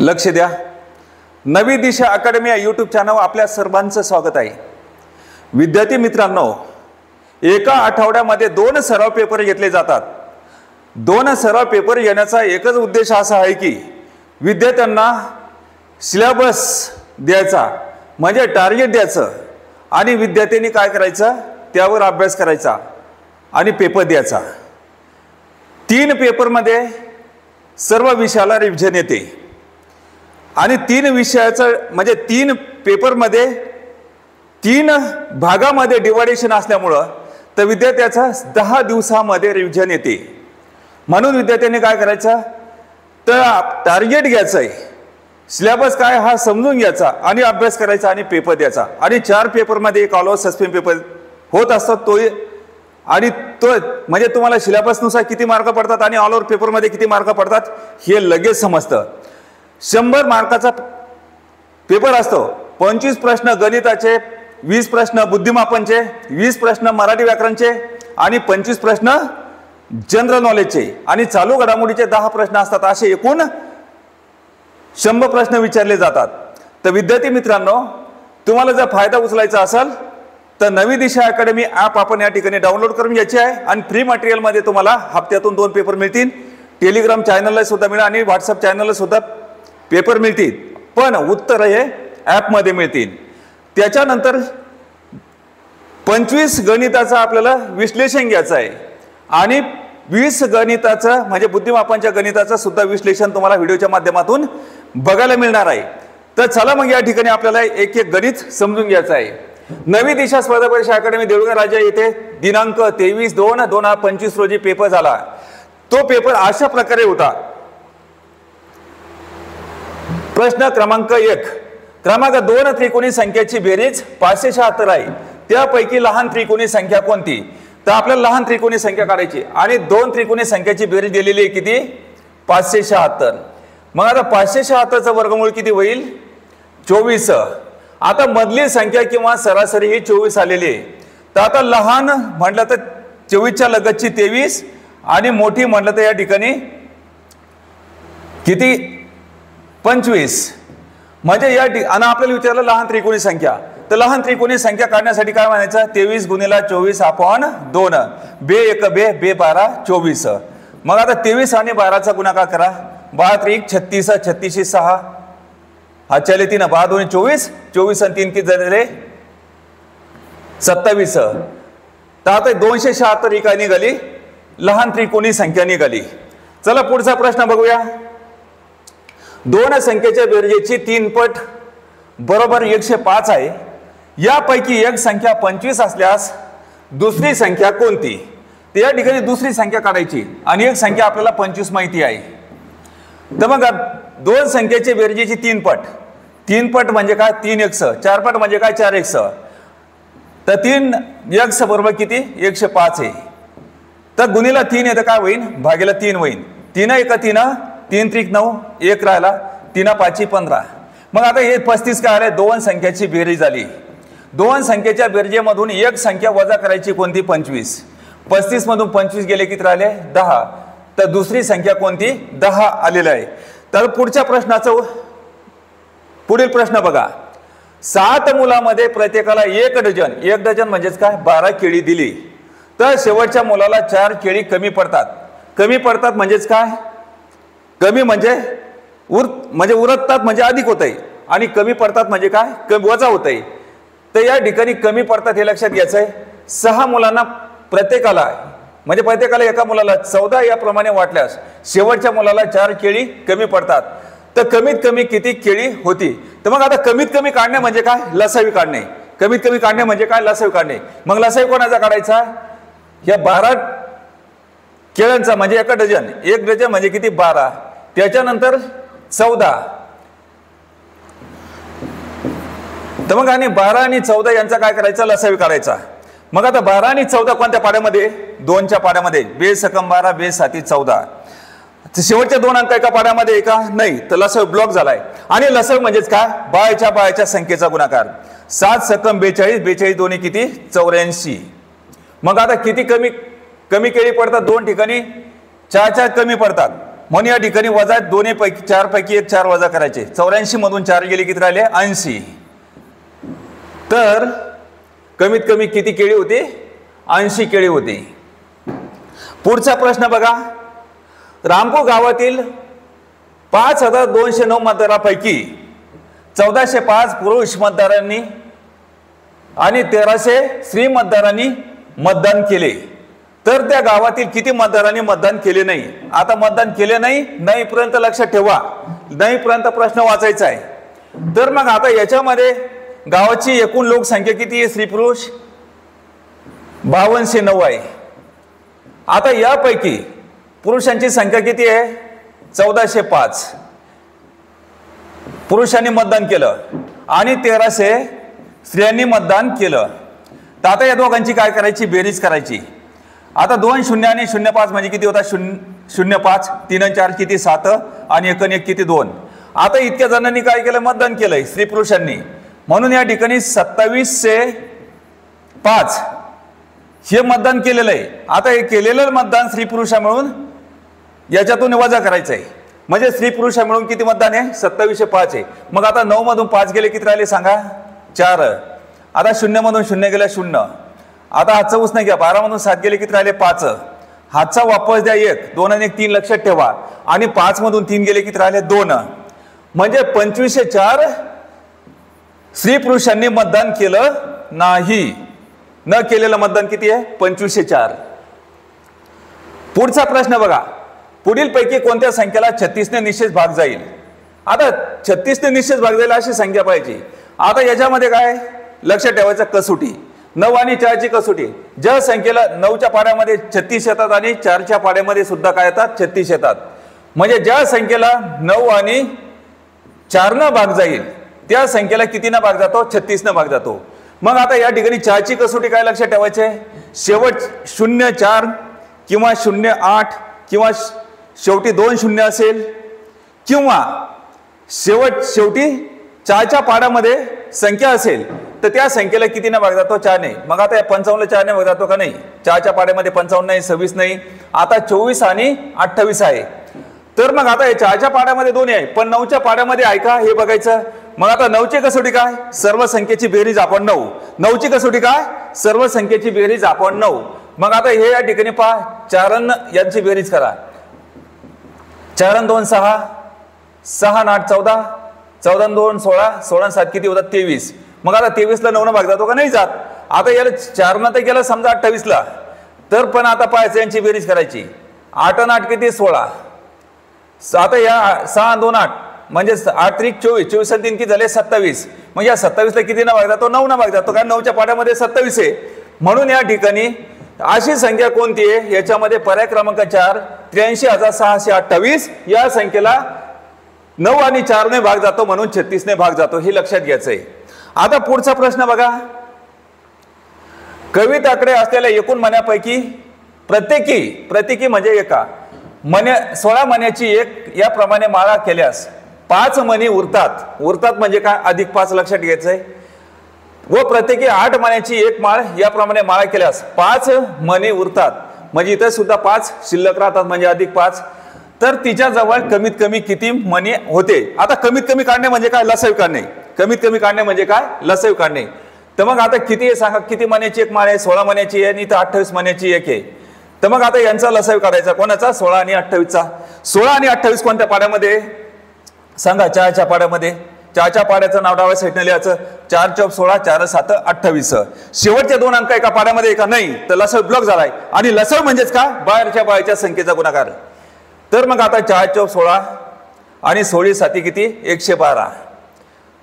लक्ष द्या. नवी दिशा अकॅडमी या यूट्यूब चॅनलवर आपल्या सर्वांचं स्वागत आहे. विद्यार्थी मित्रांनो, एका आठवड्यामध्ये 2 सराव पेपर घेतले जातात. 2 सराव पेपर घेण्याचा एकच उद्देश असा आहे की विद्यार्थ्यांना सिलेबस द्यायचा, म्हणजे टार्गेट द्यायचं आणि विद्यार्थ्यांनी काय करायचं त्यावर अभ्यास करायचा आणि पेपर द्यायचा. 3 पेपरमध्ये सर्व विषयाला रिव्हिजन येते आणि 3 विषयाचं म्हणजे 3 पेपरमध्ये 3 भागामध्ये डिवायडेशन असल्यामुळं तर विद्यार्थ्याचं 10 दिवसामध्ये रिव्हिजन येते. म्हणून विद्यार्थ्यांनी काय करायचं तर टार्गेट घ्यायचं आहे, सिलेबस काय हा समजून घ्यायचा आणि अभ्यास करायचा आणि पेपर द्यायचा. आणि 4 पेपरमध्ये एक ऑल ओव्हर सस्पेंड पेपर होत असतात तो, आणि तो म्हणजे तुम्हाला सिलेबसनुसार किती मार्क पडतात आणि ऑल ओव्हर पेपरमध्ये किती मार्क पडतात हे लगेच समजतं. 100 मार्काचा पेपर असतो. 25 प्रश्न गणिताचे, 20 प्रश्न बुद्धिमापनचे, 20 प्रश्न मराठी व्याकरणचे आणि 25 प्रश्न जनरल नॉलेजचे आणि चालू घडामोडीचे 10 प्रश्न असतात. असे एकूण 100 प्रश्न विचारले जातात. तर विद्यार्थी मित्रांनो, तुम्हाला जर फायदा उचलायचा असेल तर नवी दिशा अकॅडमी ॲप आपण या ठिकाणी डाउनलोड करून घ्यायची आहे आणि फ्री मटेरियलमध्ये तुम्हाला हप्त्यातून 2 पेपर मिळतील. टेलिग्राम चॅनलला सुद्धा मिळेल आणि व्हॉट्सअप चॅनलला सुद्धा पेपर मिळतील, पण उत्तर हे ॲपमध्ये मिळतील. त्याच्यानंतर 25 गणिताचं आपल्याला विश्लेषण घ्यायचं आहे आणि 20 गणिताचं म्हणजे बुद्धिमापनच्या गणिताचं सुद्धा विश्लेषण तुम्हाला व्हिडिओच्या माध्यमातून बघायला मिळणार आहे. तर चला मग या ठिकाणी आपल्याला एक गणित समजून घ्यायचं आहे. नवी दिशा स्पर्धा परीक्षा अकॅडमी देऊळगाव राजा येथे दिनांक 23/2/2025 रोजी पेपर झाला. तो पेपर अशा प्रकारे होता. प्रश्न क्रमांक 1, क्रमांक 2 त्रिकोणी संख्येची बेरीज 576 आहे. त्यापैकी लहान त्रिकोणी संख्या कोणती? तर आपल्याला लहान त्रिकोणी संख्या काढायची आणि 2 त्रिकोणी संख्येची बेरीज दिलेली आहे किती? 576. मग आता 576चा वर्गमूळ किती होईल? 24. आता मधली संख्या किंवा सरासरी ही 24 आलेली आहे. तर आता लहान म्हटलं तर 24च्या लगतची 23 आणि मोठी म्हटलं तर या ठिकाणी किती? 25. म्हणजे या आणि आपल्याला विचारलं लहान त्रिकोणी संख्या, तर लहान त्रिकोणी संख्या काढण्यासाठी काय म्हणायचं? 23 × 24/2. बे 1 बे 12 24. मग आता 23 आणि 12चा गुणाकार करा. 12 त्रिक 36, 36 6 हा चले 3, 12 2 24, 24 आणि 3 किती झाले? 27. तर आता 276 ही काय निघाली? लहान त्रिकोणी संख्या निघाली. चला पुढचा प्रश्न बघूया. 2 संख्येच्या बेरजेची 3 पट बरोबर 105 आहे. यापैकी एक संख्या 25 असल्यास दुसरी संख्या कोणती? तर या ठिकाणी दुसरी संख्या काढायची आणि एक संख्या आपल्याला 25 माहिती आहे. तर मग 2 संख्येच्या बेरजेची 3 पट. 3 पट म्हणजे काय? 3x. 4 पट म्हणजे काय? 4x. तर 3x बरोबर किती? 105 आहे. तर गुणिला 3 येतं काय होईल? भागीला 3 होईल. 3 1 3, 3 त्रिक 9, 1 राहिला, 3 5 15. मग आता हे 35 काय आले? 2 संख्याची बेरीज झाली. 2 संख्येच्या बेरजेमधून एक संख्या वजा करायची कोणती? 25. 35 मधून 25 गेले किती राहिले? 10. तर दुसरी संख्या कोणती? 10 आलेलं आहे. तर पुढच्या प्रश्नाचं पुढील प्रश्न बघा. 7 मुलामध्ये प्रत्येकाला 1 डझन, 1 डझन म्हणजेच काय? 12 केळी दिली. तर शेवटच्या मुलाला 4 केळी कमी पडतात. कमी पडतात म्हणजेच काय? कमी म्हणजे उरतात म्हणजे अधिक होत आहे आणि कमी पडतात म्हणजे काय? कमी वजा होत आहे. तर या ठिकाणी कमी पडतात हे लक्षात घ्यायचं आहे. 6 मुलांना प्रत्येकाला म्हणजे प्रत्येकाला एका मुलाला 14 याप्रमाणे वाटल्यास शेवटच्या मुलाला 4 केळी कमी पडतात. तर कमीत कमी किती केळी होती? तर मग आता कमीत कमी काढणे म्हणजे काय? लसावी काढणे. कमीत कमी काढणे म्हणजे काय? लसावी काढणे. मग लसावी कोणाचा काढायचा? या 12 केळ्यांचा म्हणजे 1 डझन. 1 डझन म्हणजे किती? 12. त्याच्यानंतर 14. तर मग आणि 12 आणि 14 यांचा काय करायचा? लसावी काढायचा. मग आता 12 आणि 14 कोणत्या पाड्यामध्ये? 2च्या पाड्यामध्ये. बे सकम 12 बे 7 14. शेवटच्या 2 अंक एका पाड्यामध्ये का? नाही. तर लसावी ब्लॉक झालाय. आणि लसावी म्हणजेच काय? बाळच्या संख्येचा गुणाकार. 7 सकम 42, 42 दोन्ही किती? 84. मग आता किती कमी केळी पडतात? 2 ठिकाणी 4 कमी पडतात. म्हणून या ठिकाणी वजा दोन्ही पैकी 4 पैकी 1 4 वजा करायचे. 84 मधून 4 गेले किती राहिले 80. तर कमीत कमी किती केळी होती 80 केळी होती. पुढचा प्रश्न बघा. रामपूर गावातील 5209 मतदारांपैकी 1405 पुरुष मतदारांनी आणि 1300 स्त्री मतदारांनी मतदान केले. तर त्या गावातील किती मतदारांनी मतदान केले नाही. आता मतदान केले नाही पर्यंत लक्षात ठेवा. नाही पर्यंत प्रश्न वाचायचा आहे. तर मग आता याच्यामध्ये गावाची एकूण लोकसंख्या किती आहे स्त्री पुरुष 5209 आहे. आता यापैकी पुरुषांची संख्या किती आहे 1405 पुरुषांनी मतदान केलं आणि 1300 स्त्रियांनी मतदान केलं. तर आता या दोघांची काय करायची बेरीज करायची. आता 2 0 आणि 05 म्हणजे किती होता 05 3 आणि 4 किती 7 आणि 1 आणि 1 किती 2. आता इतक्या जणांनी काय केलं मतदान केलंय स्त्री पुरुषांनी. म्हणून या ठिकाणी 2705 हे मतदान केलेलं आहे. आता हे केलेलं मतदान स्त्री पुरुषा मिळून याच्यातून वजा करायचं आहे. म्हणजे स्त्री पुरुषा मिळून किती मतदान आहे 2705 आहे. मग आता 9 मधून 5 गेले किती राहिले सांगा 4. आता 0 मधून 0 गेला 0. आता हातचा उसने घ्या 12 मधून 7 गेले किती राहिले 5. हातचा वापस द्या 1 2 आणि 1 3 लक्षात ठेवा. आणि 5 मधून 3 गेले किती राहिले 2. म्हणजे 2504 स्त्री पुरुषांनी मतदान केलं नाही. न केलेलं मतदान किती आहे 2504. पुढचा प्रश्न बघा. पुढील पैकी कोणत्या संख्येला 36 ने निश्चित भाग जाईल. आता 36 ने निश्चित भाग जाईल अशी संख्या पाहिजे. आता याच्यामध्ये काय लक्षात ठेवायचं कसोटी 9 आणि 4 ची कसोटी. ज्या संख्येला 9च्या पाड्यामध्ये 36 येतात आणि 4च्या पाड्यामध्ये सुद्धा काय येतात 36 येतात. म्हणजे ज्या संख्येला 9 आणि 4 न भाग जाईल त्या संख्येला किती न भाग जातो 36 न भाग जातो. मग आता या ठिकाणी 4 ची कसोटी काय लक्षात ठेवायचे शेवट 04 किंवा 08 किंवा शेवटी 2 0 असेल किंवा शेवटी 4च्या पाड्यामध्ये संख्या असेल तर त्या संख्येला किती न भाग जातो 4 ने. मग आता 55 ला 4 ने भाग जातो का नाही. 4च्या पाड्यामध्ये 55 नाही 26 नाही. आता 24 आणि 28 आहे. तर मग आता 4च्या पाड्यामध्ये 2 आहे पण 9च्या पाड्यामध्ये आहे का हे बघायचं. मग आता 9ची कसोटी काय सर्व संख्येची बेरीज आपण 9. 9ची कसोटी काय सर्व संख्येची बेरीज आपण 9. मग आता हे या ठिकाणी पहा 4 यांची बेरीज करा. 4 आणि 2 6 6 आणि 8 14 14 आणि 2 16 16 आणि 7 किती होतात 23. मग आता 23 ला 9 न भाग जातो का नाही जात. आता याला 4 न तर गेलं समजा 28 ला. तर पण आता पाहायचं यांची बेरीज करायची. 8 आणि 8 किती 16. आता या 6 आणि 2 8 म्हणजे 8 3 24 24 आणि 3 किती झाले 27. मग या 27 ला किती न भाग जातो 9 न भाग जातो कारण 9च्या पाड्यामध्ये 27 आहे. म्हणून या ठिकाणी अशी संख्या कोणती आहे याच्यामध्ये पर्याय क्रमांक 4 83628 या संख्येला 9 आणि 4 ने भाग जातो म्हणून 36 ने भाग जातो हे लक्षात घ्यायचं आहे. आता पुढचा प्रश्न बघा. कविताकडे असलेल्या एकूण मण्यापैकी प्रत्येकी म्हणजे एका मण्या 16 मण्याची एक याप्रमाणे माळा केल्यास 5 मणी उरतात म्हणजे काय अधिक 5 लक्षात घ्यायचंय. व प्रत्येकी 8 मण्याची एक माळ याप्रमाणे माळा केल्यास 5 मणी उरतात म्हणजे इथे सुद्धा 5 शिल्लक राहतात म्हणजे अधिक 5. तर तिच्या जवळ कमीत कमी किती मणी होते. आता कमीत कमी काढणे म्हणजे काय लसावी काढणे. कमीत कमी काढणे म्हणजे काय लसावी काढणे. तर मग आता किती आहे सांगा किती मण्याची एक माळ आहे 16 मण्याची आहे आणि इथं 28 मण्याची एक आहे. तर मग आता यांचा लसावी काढायचा कोणाचा 16 आणि 28चा. 16 आणि 28 कोणत्या पाड्यामध्ये सांगा 4च्या पाड्यामध्ये. 4च्या पाड्याचं नाव डाव्या साईडने लिहायचं 4 चौक 16 4 7 28. शेवटचे 2 अंक एका पाड्यामध्ये का नाही तर लसावी ब्लॉक झालाय. आणि लसावी म्हणजेच का बाहेरच्या संख्येचा गुणाकार. तर मग आता 4 चौक 16 आणि 16 7 किती 112.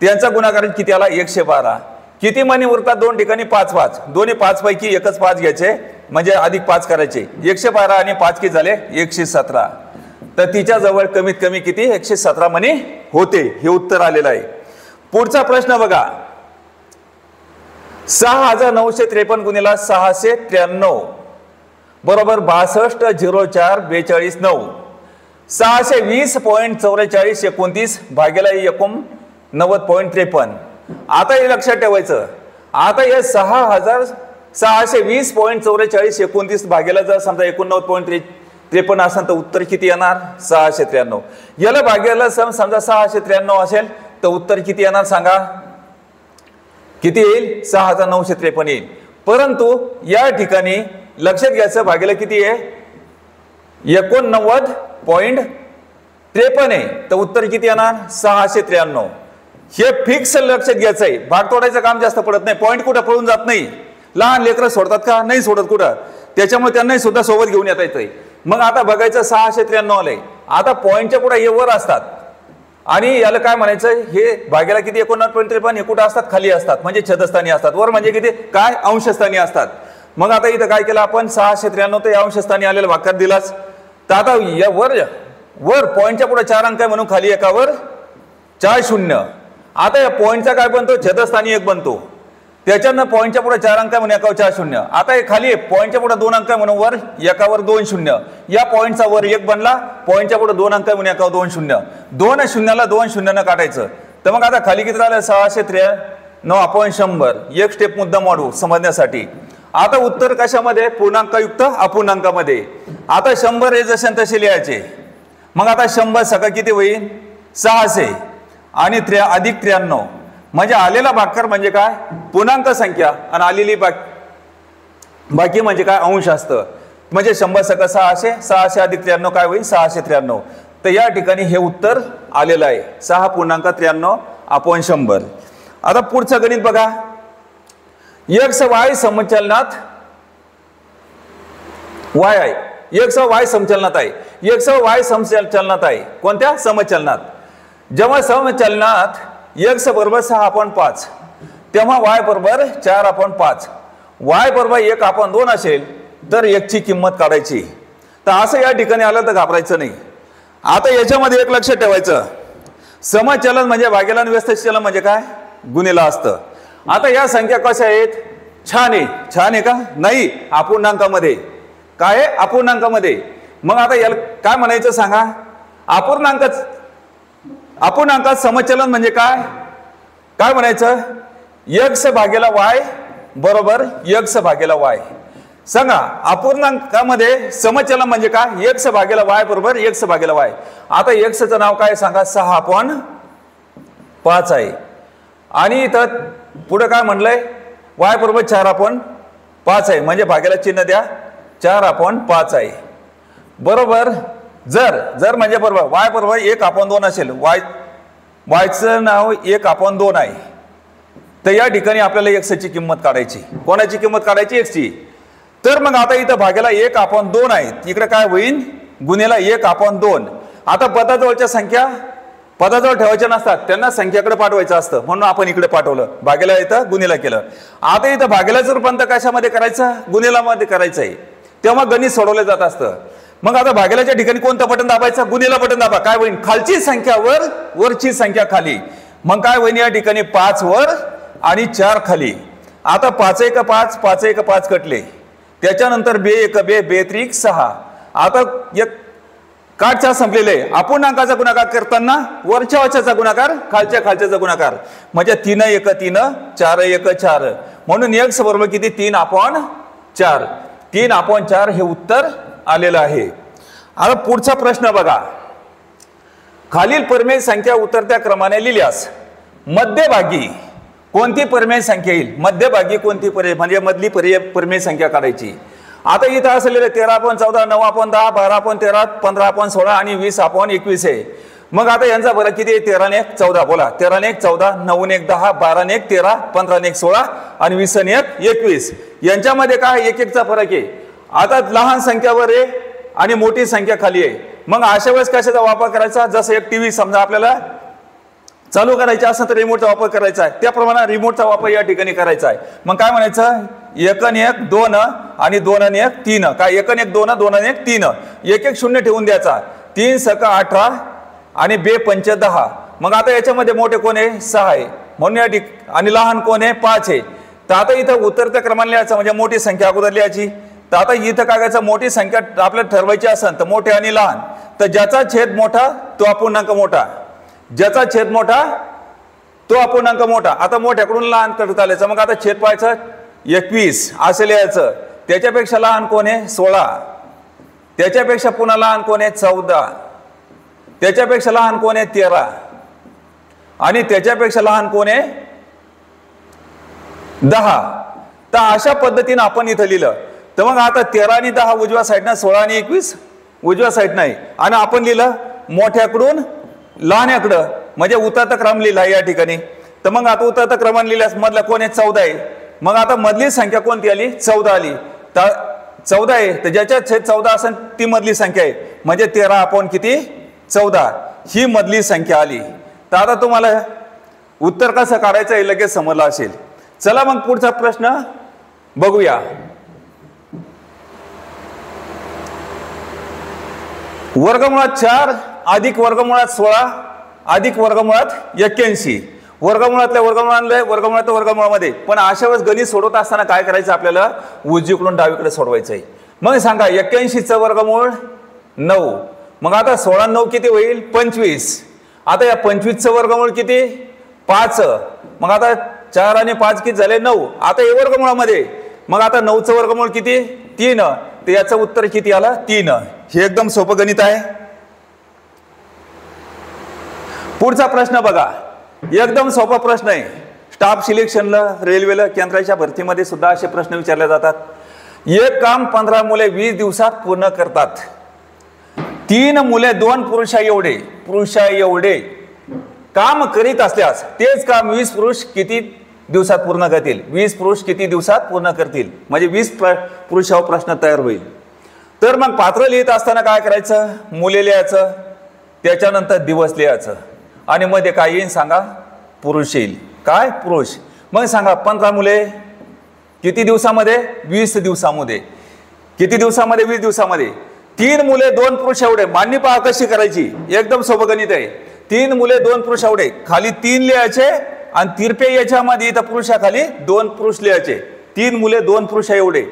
त्यांचा गुणाकार किती आला 112. किती मणी उरतात 2 ठिकाणी 5 5. दोन्ही 5 पैकी एकच 5 घ्यायचे म्हणजे अधिक 5 करायचे. 112 आणि 5 किती झाले 117. तर तिच्या जवळ कमीत कमी किती 117 मणी होते हे उत्तर आलेलं आहे. पुढचा प्रश्न बघा. 6953 गुणिले 693 बरोबर 62 04 42 9. 620.4429 भागेला 89.53. आता हे लक्षात ठेवायचं. आता हे 6620.4429 भागेला जर समजा 53 असेल तर उत्तर किती येणार 693. याला भाग्याला समजा 693 असेल तर उत्तर किती येणार सांगा, किती येईल 6953 येईल. परंतु या ठिकाणी लक्षात घ्यायचं भाग्याला किती आहे 89.53 आहे तर उत्तर किती येणार 693. हे फिक्स लक्षात घ्यायचं आहे. भाग तोडायचं काम जास्त पडत नाही. पॉईंट कुठं पळून जात नाही. लहान लेकरं सोडतात का नाही सोडत कुठं, त्याच्यामुळे त्यांनाही सुद्धा सोबत घेऊन येता येतंय. मग आता बघायचं 693 आलंय. आता पॉईंटच्या पुढे हे वर असतात आणि याला काय म्हणायचं हे भाग्याला किती 89.53 हे कुठं असतात खाली असतात म्हणजे छेदस्थानी असतात. वर म्हणजे किती काय अंशस्थानी असतात. मग आता इथं काय केलं आपण 693 तर या अंशस्थानी आलेला भागाकार दिलाच. तर आता या वर पॉईंटच्या पुढे 4 अंक आहे म्हणून खाली एकावर 4 शून्य. आता या पॉईंटचा काय बनतो छेदस्थानी 1 बनतो. त्याच्यानं पॉईंटच्या पुढे 4 अंक आहे म्हणून एकावर 4 शून्य. आता हे खाली पॉईंटच्या पुढे 2 अंक आहे म्हणून वर एकावर 2 शून्य. या पॉईंटचा वर 1 बनला, पॉईंटच्या पुढे 2 अंक आहे म्हणून एकावर 2 शून्य. 2 शून्याला 2 शून्यानं काढायचं. तर मग आता खाली किती राहिलं 693/100. एक स्टेप मुद्दाम वाढवू समजण्यासाठी. आता उत्तर कशामध्ये पूर्णांकयुक्त अपूर्णांकामध्ये. आता 100 हे जसे तसे लिहायचे. मग आता 100 सगळं किती होईल 600 आणि अधिक 93 म्हणजे आलेला भागाकार म्हणजे काय पूर्णांक संख्या आणि आलेली बाकी म्हणजे काय अंश असतं. म्हणजे 100 सगळं 600, 600 अधिक 93 काय होईल 693. तर या ठिकाणी हे उत्तर आलेलं आहे 6.93/100. आता पुढचं गणित बघा. x y समचलनात y आहे. x y समचलनात आहे. x y समचलनात आहे. कोणत्या समचलनात. जेव्हा समचलनात x बरोबर 6/5 तेव्हा y बरोबर 4/5 y बरोबर 1/2 असेल तर x ची किंमत काढायची. तर असं या ठिकाणी आलं तर घाबरायचं नाही. आता याच्यामध्ये एक लक्षात ठेवायचं समचलन म्हणजे भाग्याला आणि व्यस्त चलन म्हणजे काय गुणिला असतं. आता या संख्या कशा आहेत छान आहे. छान आहे का नाही अपूर्णांकामध्ये काय आहे अपूर्णांकामध्ये. मग आता याला काय म्हणायचं सांगा अपूर्णांकात समचलन म्हणजे काय काय म्हणायचं x भागेला y बरोबर x भागेला y. सांगा अपूर्णांकामध्ये समचलन म्हणजे काय x भागेला y बरोबर x भागेला y. आता x चं नाव काय सांगा 6/5 आहे आणि इथं पुढे काय म्हणलंय y बरोबर 4/5 आहे म्हणजे भागेला चिन्ह द्या 4/5 आहे बरोबर. जर म्हणजे बरोबर y बरोबर 1/2 असेल y चं नाव 1/2 आहे. तर या ठिकाणी आपल्याला x ची किंमत काढायची. कोणाची किंमत काढायची x ची. तर मग आता इथं भागेला 1/2 आहे इकडे काय होईल गुणिला 1/2. आता पदाजवळच्या संख्या पदाजवळ ठेवायच्या नसतात त्यांना संख्याकडे पाठवायचं असतं म्हणून आपण इकडे पाठवलं भागेला इथं गुणिला केलं. आता इथं भागेलाचं रूपांतर कशामध्ये करायचं गुणिलामध्ये करायचं आहे तेव्हा गणित सोडवलं जात असतं. मग आता भागेलाच्या ठिकाणी कोणतं बटन दाबायचं गुणिला बटन दाबा काय होईल खालची संख्या वर वरची संख्या खाली. मग काय होईल या ठिकाणी 5 वर आणि 4 खाली. आता 5 1 5 5 1 5 कटले त्याच्यानंतर 2 1 2 2 3 6. आता एक काटच्या संपलेले अपूर्णांकाचा गुणाकार करताना वरच्या वरच्याचा गुणाकार खालच्या खालच्याचा गुणाकार म्हणजे 3 1 3 4 1 4 म्हणून x बरोबर किती 3/4. 3/4 हे उत्तर आलेलं आहे. आता पुढचा प्रश्न बघा. खालील परिमेय संख्या उतरत्या क्रमाने लिहिल्यास मध्यभागी कोणती परिमेय संख्या येईल. मध्यभागी कोणती म्हणजे मधली परिमेय संख्या काढायची. आता इथं असलेले 13/14 9/10 12/13 15/16 आणि 20/21 आहे. मग आता यांचा फरक किती आहे 13 ने 1 14 बोला 13 ने 1 14 9 ने 1 10 12 ने 1 13 15 ने 1 16 आणि 20 ने 1 21 यांच्यामध्ये काय 1 1चा फरक आहे. आता लहान संख्यावर आहे आणि मोठी संख्या खाली आहे. मग अशा वेळेस कशाचा वापर करायचा जसं एक टीव्ही समजा आपल्याला चालू करायचा असेल तर रिमोटचा वापर करायचा आहे त्याप्रमाणे रिमोटचा वापर या ठिकाणी करायचा आहे. मग काय म्हणायचं 1 ने 1 2 आणि 2 ने 1 3 काय 1 ने 1 2 2 ने 1 3 1 1 0 ठेवून द्यायचा 3 सका 18 आणि 2 पंच 10. मग आता याच्यामध्ये मोठे कोण आहे 6 आहे म्हणून या आणि लहान कोण आहे 5 आहे. तर आता इथं उतरत्या क्रमाने लिहायचं म्हणजे मोठी संख्या अगोदर लिहायची. तर आता इथं काय करायचं मोठी संख्या आपल्याला ठरवायची असेल तर मोठे आणि लहान तर ज्याचा छेद मोठा तो अपूर्णांक मोठा ज्याचा छेद मोठा तो अपूर्णांक मोठा. आता मोठ्याकडून लहान कडे चालायचं मग आता छेद पाहायचं 21 असं लिहायचं त्याच्यापेक्षा लहान कोण आहे 16 त्याच्यापेक्षा पुन्हा लहान कोण आहे 14, त्याच्यापेक्षा लहान कोण आहे 13 आणि त्याच्यापेक्षा लहान कोण आहे 10. तर अशा पद्धतीने आपण इथं लिहिलं. तर मग आता 13 आणि 10 उजव्या साईडनं, 16 आणि 21 उजव्या साईडनं आहे आणि आपण लिहिलं मोठ्याकडून लहान्याकडं, म्हणजे उतरता क्रम लिहिला या ठिकाणी. तर मग आता उतरता क्रमाने लिहिल्यास मधला कोण आहे 14 आहे. मग आता मधली संख्या कोणती आली 14 आली. तर 14 आहे तर ज्याच्यात छेद 14 असेल ती मधली संख्या आहे, म्हणजे 13 आपण किती 14 ही मधली संख्या आली. तर आता तुम्हाला उत्तर कसं काढायचं हे लगेच समजलं असेल. चला मग पुढचा प्रश्न बघूया. वर्गमुळात 4 अधिक वर्गमुळात 16 अधिक वर्गमुळात 81. वर्गमुळातल्या वर्गमुळातल्या वर्गमुळामध्ये. पण अशा वेळेस गणित सोडवत असताना काय करायचं आपल्याला, उजवीकडून डावीकडे सोडवायचं आहे. मग सांगा 81चं वर्गमूळ 9. मग आता 16 9 किती होईल 25. आता या 25चं वर्गमूळ किती 5. मग आता 4 आणि 5 किती झाले 9. आता हे वर्गमुळामध्ये. मग आता 9चं वर्गमूळ किती 3. तर याचं उत्तर किती आलं 3. हे एकदम सोपं गणित आहे. पुढचा प्रश्न बघा, एकदम सोपा प्रश्न आहे. स्टाफ सिलेक्शनला, रेल्वेला, केंद्राच्या भरतीमध्ये सुद्धा असे प्रश्न विचारले जातात. एक काम 15 मुले 20 दिवसात पूर्ण करतात. 3 मुले 2 पुरुषा एवढे काम करीत असल्यास तेच काम 20 पुरुष किती दिवसात पूर्ण करतील. 20 पुरुष किती दिवसात पूर्ण करतील, म्हणजे 20 पुरुषावर प्रश्न तयार होईल. तर मग पात्र लिहित असताना काय करायचं, मुले लिहायचं, त्याच्यानंतर दिवस लिहायचं आणि मध्ये काय येईल सांगा पुरुष येईल. काय पुरुष. मग सांगा 15 मुले किती दिवसामध्ये 20 दिवसामध्ये. किती दिवसामध्ये 20 दिवसामध्ये. 3 मुले 2 पुरुष एवढे. मांडणी पहा कशी करायची, एकदम सोपं गणित आहे. 3 मुले 2 पुरुष एवढे, खाली 3 लिहायचे आणि तिरपे याच्यामध्ये इथं पुरुषाखाली 2 पुरुष लिहायचे. 3 मुले 2 पुरुष एवढे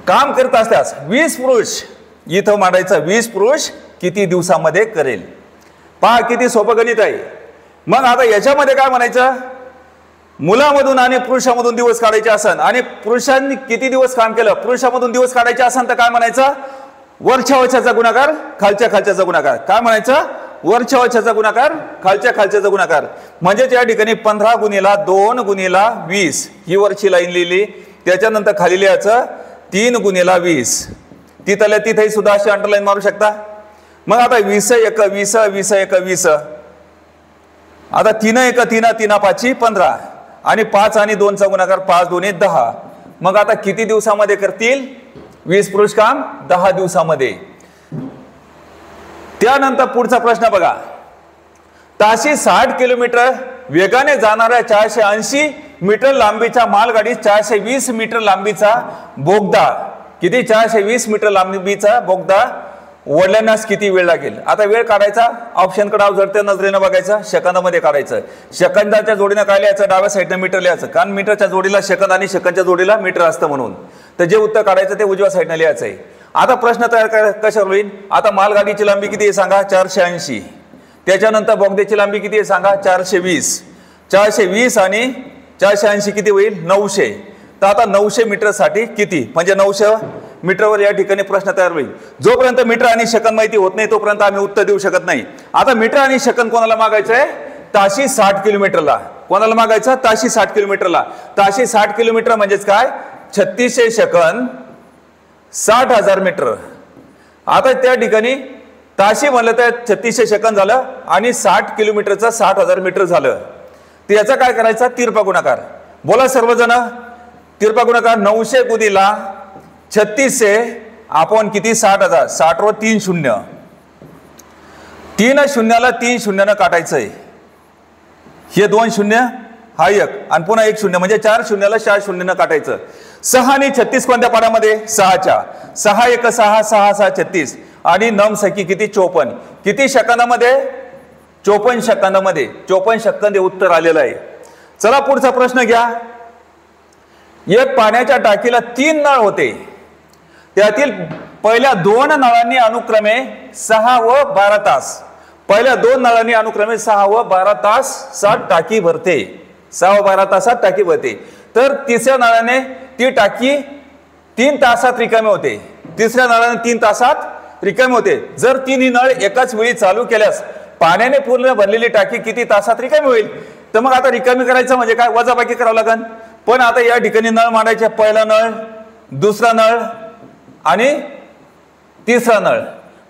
काम करत असल्यास 20 पुरुष इथं मांडायचं. 20 पुरुष किती दिवसामध्ये करेल. पहा किती सोपं गणित आहे. मग आता याच्यामध्ये काय म्हणायचं, मुलामधून आणि पुरुषामधून दिवस काढायचे असन आणि पुरुषांनी किती दिवस काम केलं, पुरुषामधून दिवस काढायचे असन तर काय म्हणायचं, वरच्या वरच्याचा गुणाकार खालच्या खालच्याचा गुणाकार. काय म्हणायचं, वरच्या वरच्याचा गुणाकार खालच्या खालच्याचा गुणाकार. म्हणजे त्या ठिकाणी 15 गुणिला 2 गुणिला 20 ही वरची लाईन लिहिली. त्याच्यानंतर खाली लिहायचं 3 गुणिला 20. तिथल्या तिथेही सुद्धा अशी अंडरलाईन मारू शकता. मग आता 20 1 20 20 1 20. आता 3 1 3 3 5 15 आणि 5 आणि 2चा गुणाकार 5 2 10. मग आता किती दिवसामध्ये करतील 20 पुरुष काम 10 दिवसामध्ये. त्यानंतर पुढचा प्रश्न बघा, ताशी 60 किलोमीटर वेगाने जाणाऱ्या 480 मीटर लांबीच्या मालगाडीत 420 मीटर लांबीचा बोगदा, किती 420 मीटर लांबीचा बोगदा ओढण्यास किती वेळ लागेल. आता वेळ काढायचा, ऑप्शन कडे जडत्या नजरेनं बघायचं, सेकंदामध्ये काढायचं. सेकंदाच्या जोडीनं काय लिहायचं, डाव्या साईडनं मीटर लिहायचं, कारण मीटरच्या जोडीला सेकंद आणि सेकंदच्या जोडीला मीटर असतं म्हणून. तर जे उत्तर काढायचं ते उजव्या साईडनं लिहायचं आहे. आता प्रश्न तयार कशावर होईल, आता मालगाडीची लांबी किती आहे सांगा 480. त्याच्यानंतर बोगद्याची लांबी किती आहे सांगा 420. 420 आणि 480 किती होईल 900. तर आता 900 मीटरसाठी किती, म्हणजे 900 मीटरवर या ठिकाणी प्रश्न तयार होईल. जोपर्यंत मीटर आणि सेकंद माहिती होत नाही तोपर्यंत आम्ही उत्तर देऊ शकत नाही. आता मीटर आणि सेकंद कोणाला मागायचं आहे, ताशी 60 किलोमीटरला. कोणाला मागायचं, ताशी 60 किलोमीटरला. ताशी 60 किलोमीटर म्हणजेच काय 3600 सेकंद 60,000 मीटर. आता त्या ठिकाणी ताशी म्हणलं तर 3600 सेकंद झालं आणि 60 किलोमीटरचं 60,000 मीटर झालं. तर याचा काय करायचा, तिरपा गुणाकार. बोला सर्वजण, तिरपा गुणाकार 900 गुणिला 3600 आपण किती 60,000. 60 वर 3 शून्य, 3 शून्याला 3 शून्यानं काटायचंय. हे 2 शून्य हा 1 आणि पुन्हा 1 शून्य, म्हणजे 4 शून्याला 4 शून्यानं काटायचं. 6 आणि 36 कोणत्या पाड्यामध्ये 6च्या. 6 1 6 6 6 36 आणि 9 सखी किती 54. किती सेकंदामध्ये 54 सेकंदामध्ये. 54 सेकंद हे उत्तर आलेलं आहे. चला पुढचा प्रश्न घ्या. एक पाण्याच्या टाकीला 3 नळ होते, त्यातील पहिल्या 2 नळांनी अनुक्रमे 6 व 12 तास. पहिल्या 2 नळांनी अनुक्रमे 6 व 12 तास टाकी भरते. 6 व 12 तासात टाकी भरते. तर तिसऱ्या नळाने ती टाकी 3 तासात रिकामी होते. तिसऱ्या नळाने 3 तासात रिकामी होते. जर तिन्ही नळ एकाच वेळी चालू केल्यास पाण्याने पूर्ण भरलेली टाकी किती तासात रिकामी होईल? तर मग आता रिकामी करायचं म्हणजे काय, वजाबाकी करावं लागेल. पण आता या ठिकाणी नळ मांडायचे, पहिला नळ, दुसरा नळ आणि तिसरा नळ.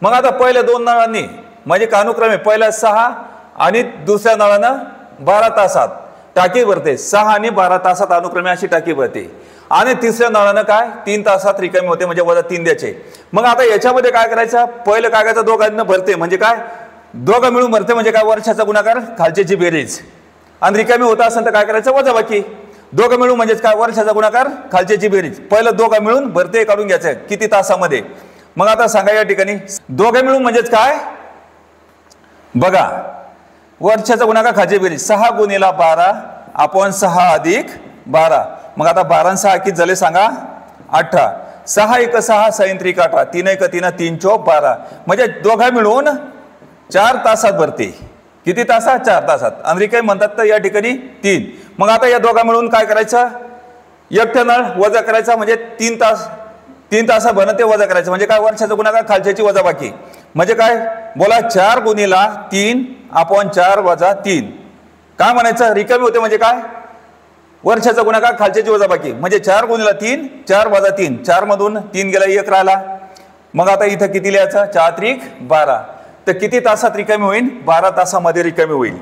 मग आता पहिल्या 2 नळांनी म्हणजे कानुक्रमे पहिल्या 6 आणि दुसऱ्या नळानं 12 तासात टाकी भरते. 6 आणि 12 तासात अनुक्रमे अशी टाकी भरते. आणि तिसऱ्या नळानं काय 3 तासात रिकामी होते म्हणजे वजा 3 द्यायचे. मग आता याच्यामध्ये काय करायचं, पहिलं काय करायचं, दोघांना भरते म्हणजे काय, दोघं मिळून भरते म्हणजे काय, वर्षाचा गुणाकार खालच्याची बेरीज. आणि रिकामी होता असेल तर काय करायचं, वजाबाकी. दोघं मिळून म्हणजेच काय, वर्षाचा गुणाकार खालच्याची बेरीज. पहिलं दोघं मिळून भरते काढून घ्यायचं किती तासामध्ये. मग आता सांगा या ठिकाणी दोघं मिळून म्हणजेच काय, बघा वर्षाचा गुणाकार खालची बेरीज 6 गुणिला 12 आपण 6 अधिक 12. मग आता 12 आणि 6 किती झाले सांगा, 18. 6 1 6 6 3 18, 3 1 3 3 4 12. म्हणजे दोघं मिळून 4 तासात भरते. किती तासात, 4 तासात. आणि रिकामी म्हणतात तर या ठिकाणी 3. मग आता या दोघा मिळून काय करायचं, एकट्या नळ वजा करायचा म्हणजे 3 तासात भरणं ते वजा करायचं म्हणजे काय, वर्षाचा गुणाकार खालच्याची वजाबाकी. म्हणजे काय बोला, 4 गुणिला 3 आपण 4 वजा 3. काय म्हणायचं, रिकामी होते म्हणजे काय, वर्षाचा गुणाकार खालच्याची वजाबाकी. म्हणजे 4 गुणिला 3 4 वजा 3, 4 मधून 3 गेला 1 राहिला. मग आता इथं किती लिहायचं, 4 त्रिक 12. तर किती तासात रिकामी होईल, 12 तासामध्ये रिकामी होईल.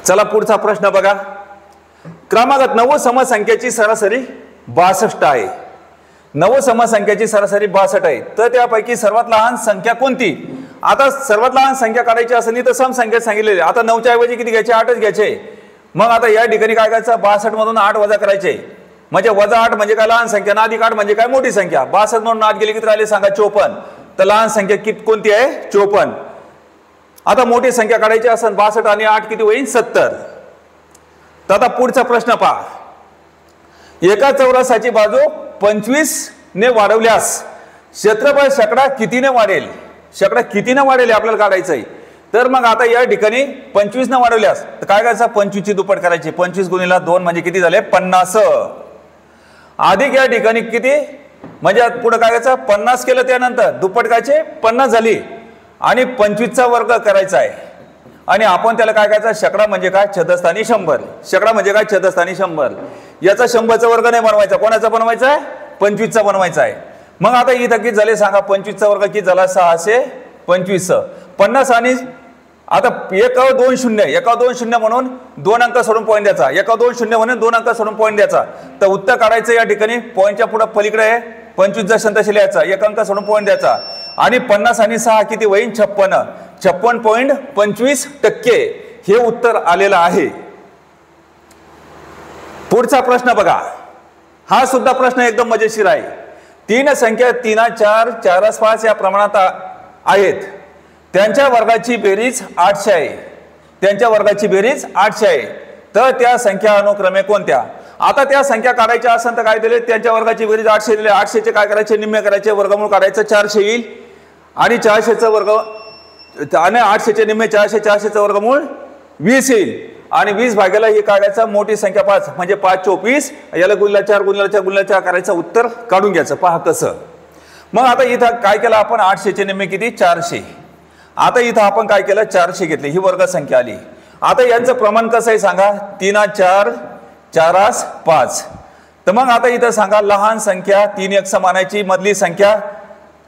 चला पुढचा प्रश्न बघा. क्रमागत 9 समसंख्येची सरासरी 62 आहे. 9 समसंख्येची सरासरी 62 आहे. तर त्यापैकी सर्वात लहान संख्या कोणती? आता सर्वात लहान संख्या काढायची असेल तर समसंख्येत सांगितलेले. आता 9च्या ऐवजी किती घ्यायचे, 8च घ्यायचे. मग आता या ठिकाणी काय करायचं, 62 मधून 8 वजा करायचे म्हणजे वजा 8 म्हणजे काय, लहान संख्या. ना अधिक 8 म्हणजे काय, मोठी संख्या. 62 म्हणून 8 गेले किती राहिले सांगा, 54. तर लहान संख्या किती कोणती आहे, 54. आता मोठी संख्या काढायची असेल 62 आणि 8 किती होईल, 70. तर आता पुढचा प्रश्न पहा. एका चौरसाची बाजू 25 ने वाढवल्यास क्षेत्रफळ शेकडा कितीने वाढेल? शेकडा कितीने वाढेल आपल्याला काढायचं आहे. तर मग आता या ठिकाणी 25 ने वाढवल्यास तर काय करायचं, 25 ची दुप्पट करायची. 25 गुणिला 2 म्हणजे किती झाले, 50. अधिक या ठिकाणी किती म्हणजे पुढे काय करायचं, 50 केलं त्यानंतर दुप्पट करायचे 50 झाली आणि 25चा वर्ग करायचा आहे. आणि आपण त्याला काय करायचं, शेकडा म्हणजे काय, छेदस्थानी 100. शेकडा म्हणजे काय, छेदस्थानी 100. याचा 100चा वर्ग नाही बनवायचा, कोणाचा बनवायचा आहे, 25चा बनवायचा आहे. मग आता इथं किती झाले सांगा, 25चा वर्ग किती झाला, 625. 50 आणि आता 1 2 0 1 2 0 म्हणून 2 अंक सोडून पॉईंट द्यायचा. 1 2 0 म्हणून 2 अंक सोडून पॉईंट द्यायचा. तर उत्तर काढायचं या ठिकाणी पॉईंटच्या पुढे पलीकडे आहे 25 चा संतशी लिहायचा, 1 अंक सोडून पॉईंट द्यायचा. आणि 50 आणि 6 किती होईल, 56. 56.25% हे उत्तर आलेलं आहे. पुढचा प्रश्न बघा. हा सुद्धा प्रश्न एकदम मजेशीर आहे. 3 संख्या 3 4 4 5 या प्रमाणात आहेत. त्यांच्या वर्गाची बेरीज 800 आहे. त्यांच्या वर्गाची बेरीज 800 आहे. तर त्या संख्या अनुक्रमे कोणत्या? आता त्या संख्या काढायच्या असेल तर काय दिले, त्यांच्या वर्गाची बेरीज 800 दिले. 800 चे काय करायचे, निम्मे करायचे, वर्गमूळ काढायचं, 400 येईल. आणि 400चं वर्ग आणि 800 चे निम्मे 400, 400चं वर्गमूळ 20 येईल. आणि 20 भागाला हे काढायचा मोठी संख्या 5 म्हणजे 5 × 24. याला गुणिले 4 गुणिले 4 गुणिले 4 करायचं, उत्तर काढून घ्यायचं. पहा कसं. मग आता इथं काय केलं आपण, 800 चे निम्मे किती, 400. आता इथं आपण काय केलं, 400 घेतले, ही वर्ग संख्या आली. आता यांचं प्रमाण कसं आहे सांगा, 3 4 4 5. तर मग आता इथं सांगा, लहान संख्या 3 1 मानायची, मधली संख्या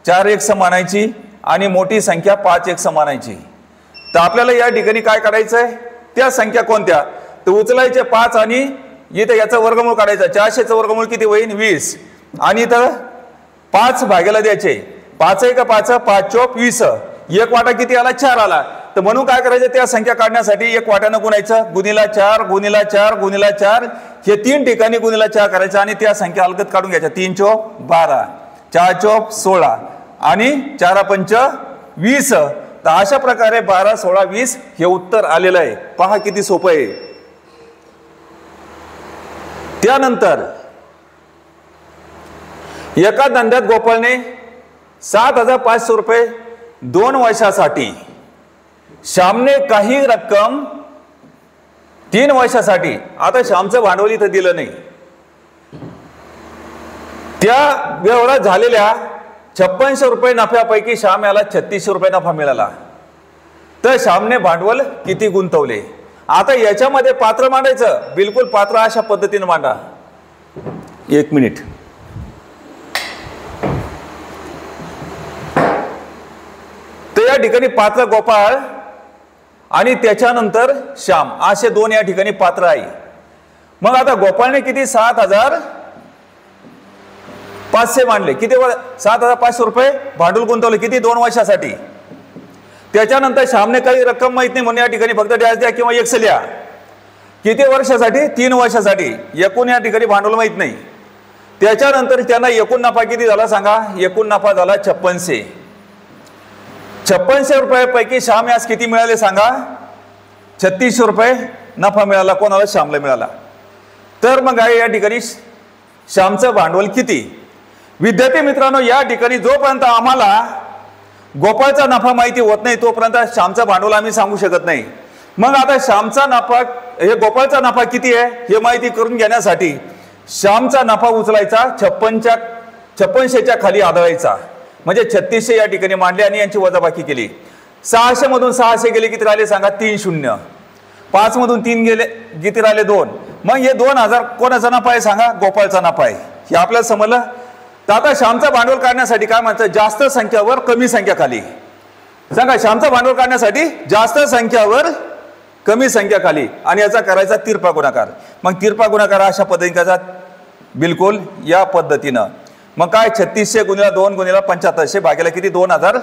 4 1 मानायची आणि मोठी संख्या 5 1 मानायची. तर आपल्याला या ठिकाणी काय करायचंय, त्या संख्या कोणत्या, तर उचलायचे 5 आणि इथं याचं वर्गमूळ काढायचं. 400चं वर्गमूळ किती होईल, 20. आणि इथं 5 भागाला द्यायचे, 5 1 5 5 × 20. एक वाटा किती आला, 4 आला. तर म्हणून काय करायचं, त्या संख्या काढण्यासाठी एक वाट्यानं गुणायचं, गुणिला 4 गुणिला 4 गुणिला 4 हे 3 ठिकाणी गुणिला 4 करायचं आणि त्या संख्या अलगद काढून घ्यायच्या. 3 × 12 4 × 16 आणि 4 5 20. तर अशा प्रकारे 12 16 20 हे उत्तर आलेलं आहे. पहा किती सोपं आहे. त्यानंतर एका धंद्यात गोपाळने 7,500 रुपये 2 वर्षासाठी, श्यामने काही रक्कम 3 वर्षासाठी. आता श्यामचं भांडवल इथं दिलं नाही. त्या व्यवहारात झालेल्या 5600 रुपये नफ्यापैकी श्याम याला 3600 रुपये नफा मिळाला. तर श्यामने भांडवल किती गुंतवले. आता याच्यामध्ये पात्र मांडायचं, बिलकुल पात्र अशा पद्धतीने मांडा. 1 मिनिट. तर या ठिकाणी पात्र गोपाळ आणि त्याच्यानंतर श्याम असे दोन या ठिकाणी पात्र आहे. मग आता गोपाळने किती 7500 मांडले. किती 7500 रुपये भांडवल गुंतवले. किती 2 वर्षासाठी. त्याच्यानंतर श्यामने काही रक्कम माहित नाही म्हणून या ठिकाणी फक्त व्याज द्या किंवा एक्सेल लिहा. किती वर्षासाठी 3 वर्षासाठी. एकूण या ठिकाणी भांडवल माहित नाही. त्याच्यानंतर त्यांना एकूण नफा किती झाला सांगा. एकूण नफा झाला 5600. 5600 रुपयापैकी श्याम यास किती मिळाले सांगा. 3600 रुपये नफा मिळाला. कोणाला. श्यामला मिळाला. तर मग आहे या ठिकाणी श्यामचं भांडवल किती. विद्यार्थी मित्रांनो, या ठिकाणी जोपर्यंत आम्हाला गोपाळचा नफा माहिती होत नाही तोपर्यंत श्यामचं भांडवल आम्ही सांगू शकत नाही. मग आता श्यामचा नफा, हे गोपाळचा नफा किती आहे हे माहिती करून घेण्यासाठी श्यामचा नफा उचलायचा 5600च्या खाली आदळायचा. म्हणजे 3600 या ठिकाणी मांडले आणि यांची वजाबाकी केली. 600 मधून 600 गेले किती राहिले सांगा. 3 0. 5 मधून 3 गेले किती राहिले 2. मग हे 2000 कोणाचा नफा आहे सांगा. गोपाळचा नफा आहे. हे आपल्याला समजलं. तर आता श्यामचा भांडवल काढण्यासाठी काय म्हणतात. जास्त संख्यावर कमी संख्या खाली. सांगा. श्यामचा भांडवल काढण्यासाठी जास्त संख्यावर कमी संख्या खाली आणि याचा करायचा तिरपा गुणाकार. मग तिरपा गुणाकार अशा पद्धतीने करायचा. बिलकुल या पद्धतीनं. मग काय 3600 गुणिला 2 गुणिला 7500 भाग्याला किती 2000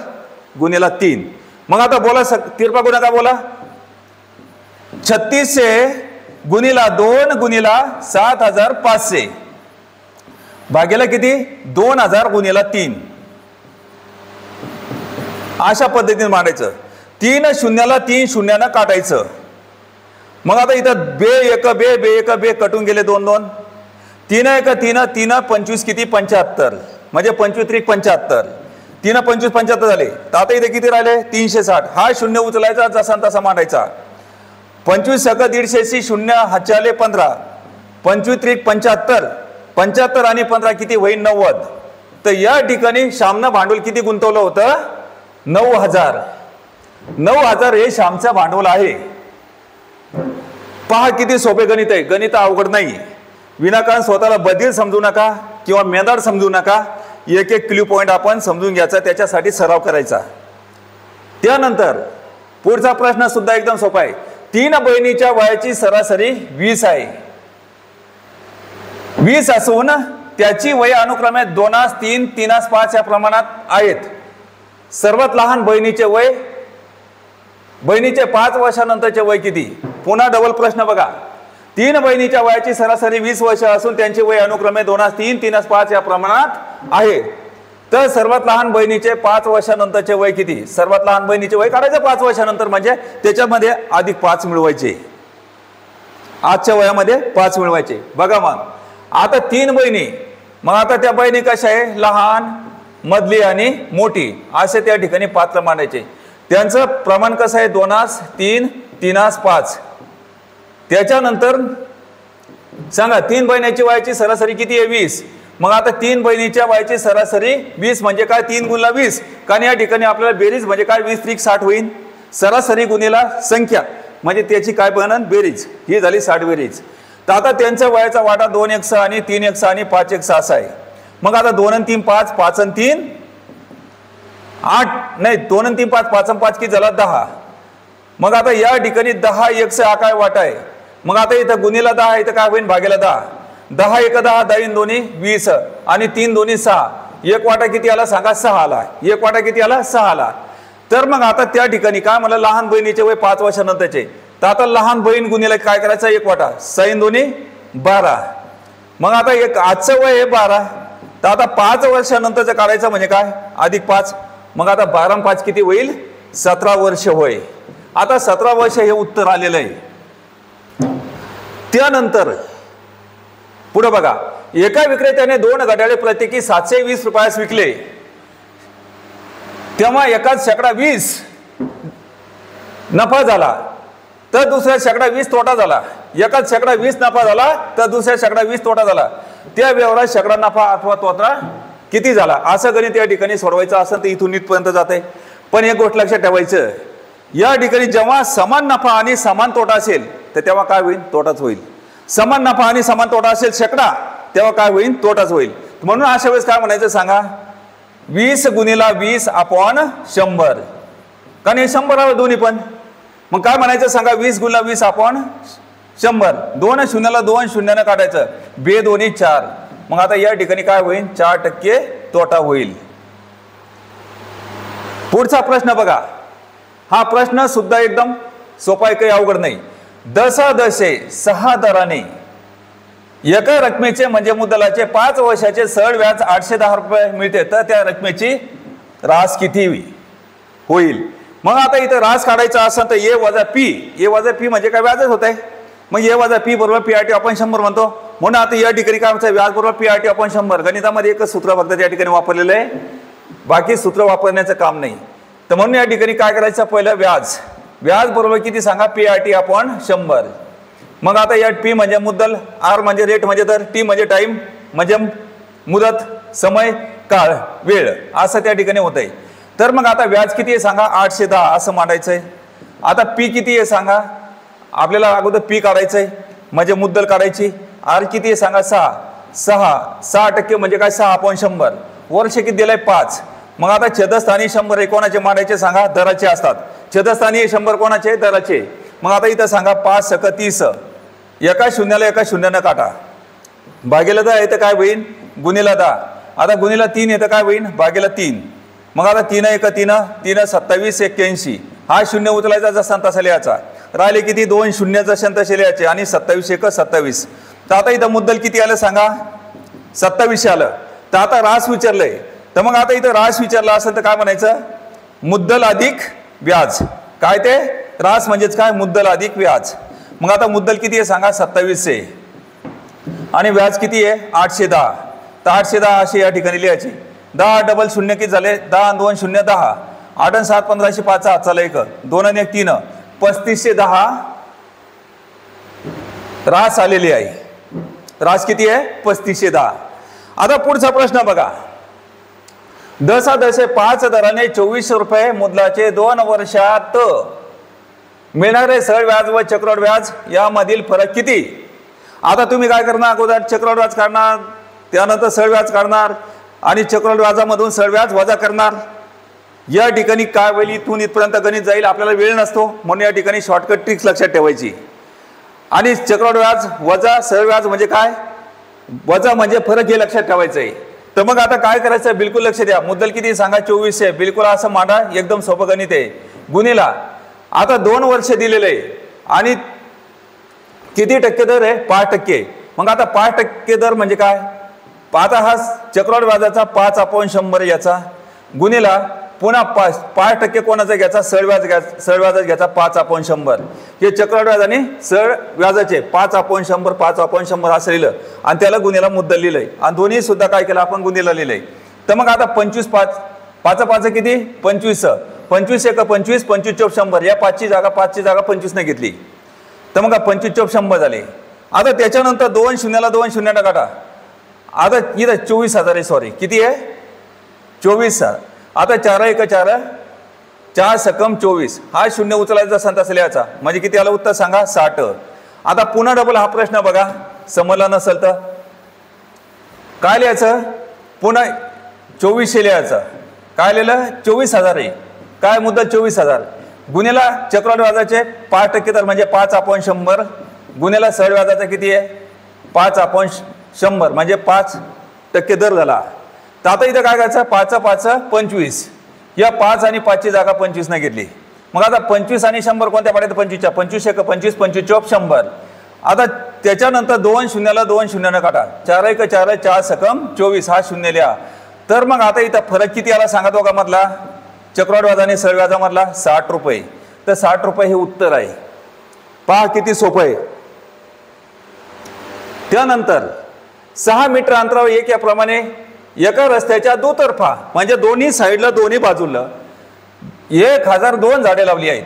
गुणिला 3. मग आता बोला तिरपा गुणाकार बोला. 3600 गुणिला 2 गुणिला 7500 भाग्याला किती 2000 गुणिला 3. अशा पद्धतीने मांडायचं. 3 शून्याला 3 शून्यानं काटायचं. मग आता इथं बे एक बे कटून गेले 2 2. 3 1 3 3 25 किती 75. म्हणजे 25 3 75. 3 25 75 झाले. तर आता इथे किती राहिले 360. हा शून्य उचलायचा जसा तसा मांडायचा. 25 1 150 शून्य हातचे आले 15. 25 3 75. 75 आणि 15 किती होईल 90. तर या ठिकाणी श्यामनं भांडवल किती गुंतवलं होतं 9000. 9000 हे श्यामचं भांडवल आहे. पहा किती सोपे गणित आहे. गणित अवघड नाही. विनाकारण स्वतःला बधीर समजू नका किंवा मेंढाळ समजू नका. एक एक क्ल्यू पॉइंट आपण समजून घ्यायचा, त्याच्यासाठी सराव करायचा. त्यानंतर पुढचा प्रश्न सुद्धा एकदम सोपा आहे. 3 बहिणीच्या वयाची सरासरी 20 आहे. 20 असून त्याची वय अनुक्रमे 2 3 3 5 या प्रमाणात आहेत. सर्वात लहान बहिणीचे वय, बहिणीचे 5 वर्षानंतरचे वय किती. पुन्हा डबल प्रश्न बघा. 3 बहिणीच्या वयाची सरासरी 20 वर्ष असून त्यांचे वय अनुक्रमे 2 3 3 5 या प्रमाणात आहे. तर सर्वात लहान बहिणीचे 5 वर्षानंतरचे वय किती. सर्वात लहान बहिणीचे वय काढायचं 5 वर्षानंतर, म्हणजे त्याच्यामध्ये अधिक 5 मिळवायचे. आजच्या वयामध्ये 5 मिळवायचे. बघा मग आता 3 बहिणी. मग आता त्या बहिणी कशा आहे, लहान, मधली आणि मोठी असे त्या ठिकाणी पात्र मांडायचे. त्यांचं प्रमाण कसं आहे 2 3 3 5. त्याच्यानंतर सांगा 3 बहिणीच्या वयाची सरासरी किती आहे 20. मग आता 3 बहिणीच्या वयाची सरासरी 20 म्हणजे काय 3 गुणिला 20. कारण या ठिकाणी आपल्याला बेरीज म्हणजे काय 20 3 60 होईल. सरासरी गुणिला संख्या म्हणजे त्याची काय बनन बेरीज, ही झाली 60 बेरीज. तर आता त्यांच्या वयाचा वाटा 2 1 6 आणि 3 1 6 आणि 5 1 6 असा आहे. मग आता 2 आणि 3 5, 5 आणि 3 8, नाही 2 आणि 3 5, 5 आणि 5 किती झाला 10. मग आता या ठिकाणी 10 1 6 काय वाटा आहे. मग आता इथं गुणिला 10 इथं काय होईल भागेला 10. 10 1 10 10 दोन्ही 20 आणि 3 दोन्ही 6. एक वाटा किती आला सांगा 6 आला. एक वाटा किती आला 6 आला. तर मग आता त्या ठिकाणी काय म्हणलं लहान बहिणीचे वय 5 वर्षानंतरचे. तर आता लहान बहीण गुणिला काय करायचं एक वाटा 6 दोन्ही 12. मग आता एक आजचं वय आहे 12. तर आता 5 वर्षानंतरचं काढायचं म्हणजे काय अधिक 5. मग आता 12 आणि 5 किती होईल 17 वर्ष होय. आता 17 वर्ष हे उत्तर आलेलं आहे. त्यानंतर पुढे बघा. एका विक्रेत्याने 2 घड्याळे प्रत्येकी 720 रुपयास विकले. तेव्हा एकाच शेकडा 20 नफा झाला तर दुसऱ्या शेकडा 20 तोटा झाला. एकाच शेकडा 20 नफा झाला तर दुसऱ्या शेकडा 20 तोटा झाला. त्या व्यवहारात शेकडा नफा अथवा तोटा किती झाला, असं गणित या ठिकाणी सोडवायचं असेल तर इथून इथपर्यंत जाते. पण एक गोष्ट लक्षात ठेवायचं, या ठिकाणी जेव्हा समान नफा आणि समान तोटा असेल तर तेव्हा काय होईल, तोटाच होईल. समान नफा आणि समान तोटा असेल शेकडा, तेव्हा काय होईल, तोटाच होईल. म्हणून अशा वेळेस काय म्हणायचं सांगा, 20 गुणिला 20 अपॉन 100, कारण हे 100 आहे दोन्ही पण. मग काय म्हणायचं सांगा, 20 गुणिला 20 अपॉन 100, 2 शून्याला 2 शून्यानं काढायचं, 2 दोन्ही 4. मग आता या ठिकाणी काय होईल, 4% तोटा होईल. पुढचा प्रश्न बघा, हा प्रश्न सुद्धा एकदम सोपा आहे, काही अवघड नाही. दशादशे 6 दराने एका रकमेचे म्हणजे मुद्दलाचे 5 वर्षाचे सरळ व्याज 810 रुपये मिळते, तर त्या रकमेची रास किती होईल. मग आता इथं रास काढायचा असेल तर ए वजा पी म्हणजे काय, व्याजच होत आहे. मग ए वजा पी बरोबर PRT आपण 100 म्हणतो. म्हणून आता या ठिकाणी काय म्हणतं, व्याज बरोबर PRT आपण 100. गणितामध्ये एकच सूत्र फक्त या ठिकाणी वापरलेलं आहे, बाकी सूत्र वापरण्याचं काम नाही. तर म्हणून या ठिकाणी काय करायचं, पहिलं व्याज बरोबर किती सांगा, PRT आपण 100. मग आता या पी म्हणजे मुद्दल, आर म्हणजे रेट म्हणजे दर, टी म्हणजे टाइम म्हणजे मुदत, समय, काळ, वेळ, असं त्या ठिकाणी होत आहे. तर मग आता व्याज किती आहे सांगा, 810 असं मांडायचंय. आता पी किती आहे सांगा, आपल्याला अगोदर पी काढायचंय म्हणजे मुद्दल काढायची. आर किती आहे सांगा, 6% म्हणजे काय, 6 अपॉन 100. वर्ष किती दिलंय, 5. मग आता छेदस्थानी 100 कोणाचे मांडायचे सांगा, दराचे असतात. छेदस्थानी 100 कोणाचे, दराचे. मग आता इथं सांगा 5 × 30, एका शून्यानं काटा, भागेला 10 येतं काय होईल, गुणिला 10. आता गुणिला 3 येतं काय होईल, भागेला 3. मग आता 3 × 1 3, 3 27 81. हा शून्य उचलायचा जसा तसा लिहायचा. राहिले किती, 2 शून्य जसे तसे लिहायचे आणि 27 × 1 27. तर आता इथं मुद्दल किती आलं सांगा, 27 आलं. तर आता रास विचारलंय, तर मग आता इथं रास विचारला असेल तर काय म्हणायचं, मुद्दल अधिक व्याज. काय ते, रास म्हणजेच काय, मुद्दल अधिक व्याज. मग आता मुद्दल किती आहे सांगा, 27 आहे आणि व्याज किती आहे, 810. तर 810 अशी या ठिकाणी लिहायची. 10 डबल शून्य किती झाले, 10 2 0 10, 8 आणि 7 15, 5 हातचाला 1, 2 आणि 1 3, 3510 रास आलेली आहे. रास किती आहे, 3510. आता पुढचा प्रश्न बघा, दशादशे 5 दराने 24 रुपये मुद्दलाचे 2 वर्षात मिळणारे सरळ व्याज व चक्रवाढ व्याज यामधील फरक किती. आता तुम्ही काय करणार, अगोदर चक्रवाढ व्याज काढणार, त्यानंतर सरळ व्याज काढणार आणि चक्रवाढ व्याजामधून सरळ व्याज वजा करणार. या ठिकाणी काय होईल, इथून इथपर्यंत गणित जाईल, आपल्याला वेळ नसतो, म्हणून या ठिकाणी शॉर्टकट ट्रिक्स लक्षात ठेवायची. आणि चक्रवाढ व्याज वजा सरळ व्याज म्हणजे काय, वजा म्हणजे फरक, हे लक्षात ठेवायचं आहे. तर मग आता काय करायचं, बिलकुल लक्ष द्या. मुद्दल किती सांगा, 24 आहे, बिलकुल असं मांडा, एकदम सोपं गणित आहे. गुणिला आता 2 वर्ष दिलेलं आहे आणि किती टक्के दर आहे, 5%. मग आता 5% दर म्हणजे काय, आता हा चक्रवाढ व्याजाचा 5 अपॉन 100 याचा, गुणिला पुन्हा 5% कोणाचा घ्यायचा, सरळ व्याजाचा घ्यायचा 5 अपॉन 100. हे चक्रवाढ व्याज आणि सरळ व्याजाचे 5 अपॉन 100 5 अपॉन 100 असं लिहिलं आणि त्याला गुणिला मुद्दल लिहिलंय आणि दोन्ही सुद्धा काय केलं आपण, गुणिला लिहिलंय. तर मग आता 25 5 5 किती, 25, 25 1 25, 25 चौक 100, या 5ची जागा 25 ने घेतली. तर मग 25 चौक 100 झाले. आता त्याच्यानंतर 2 शून्याला 2 शून्यानं काढा. आता इथं 24,000 आहे, सॉरी किती आहे, 24,000. आता 4 1 4, 4 सकम 24, हा शून्य उचलायचा संतास लिहायचा म्हणजे किती आलं उत्तर सांगा, 60. आता पुन्हा डबल हा प्रश्न बघा, समजला नसेल तर काय लिहायचं, पुन्हा 2400 लिहायचं. काय लिहिलं, 24,000 आहे, काय मुद्दल 24,000, गुन्हेला चक्रवाढ व्याजाचे 5% दर म्हणजे 5 अपॉन 100, गुन्हेला सरळ व्याजाचा किती आहे, 5 अपॉन 100 म्हणजे 5% दर झाला. तर आता इथं काय करायचं, 5 5 25, या 5 आणि 5 ची जागा 25 ने घेतली. मग आता 25 आणि 100 कोणत्या पाड्यात, 25च्या, 25 1 25, 25 चौक 100. आता त्याच्यानंतर 2 शून्याला 2 शून्यानं काढा, 4 1 4, 4 सकम 24, हा शून्य लिहा. तर मग आता इथं फरक किती आला सांगा दोघा मधला, चक्रवाढ व्याज आणि सरळ व्याजामधला 60 रुपये. तर 60 रुपये हे उत्तर आहे. पहा किती सोपं आहे. त्यानंतर 6 मीटर अंतरावर एक याप्रमाणे एका रस्त्याच्या दुतर्फा म्हणजे दोन्ही साईडला दोन्ही बाजूला 1002 झाडे लावली आहेत.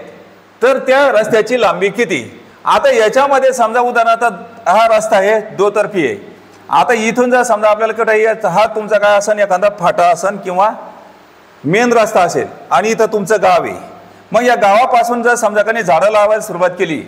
तर त्या रस्त्याची लांबी किती. आता याच्यामध्ये समजा उदाहरणार्थ हा रस्ता आहे दुतर्फी आहे आता इथून जर समजा आपल्याला कुठे हा तुमचा काय असन, एखादा फाटा असन किंवा मेन रस्ता असेल आणि इथं तुमचं गाव आहे. मग या गावापासून जर समजा काही झाडं लावायला सुरुवात केली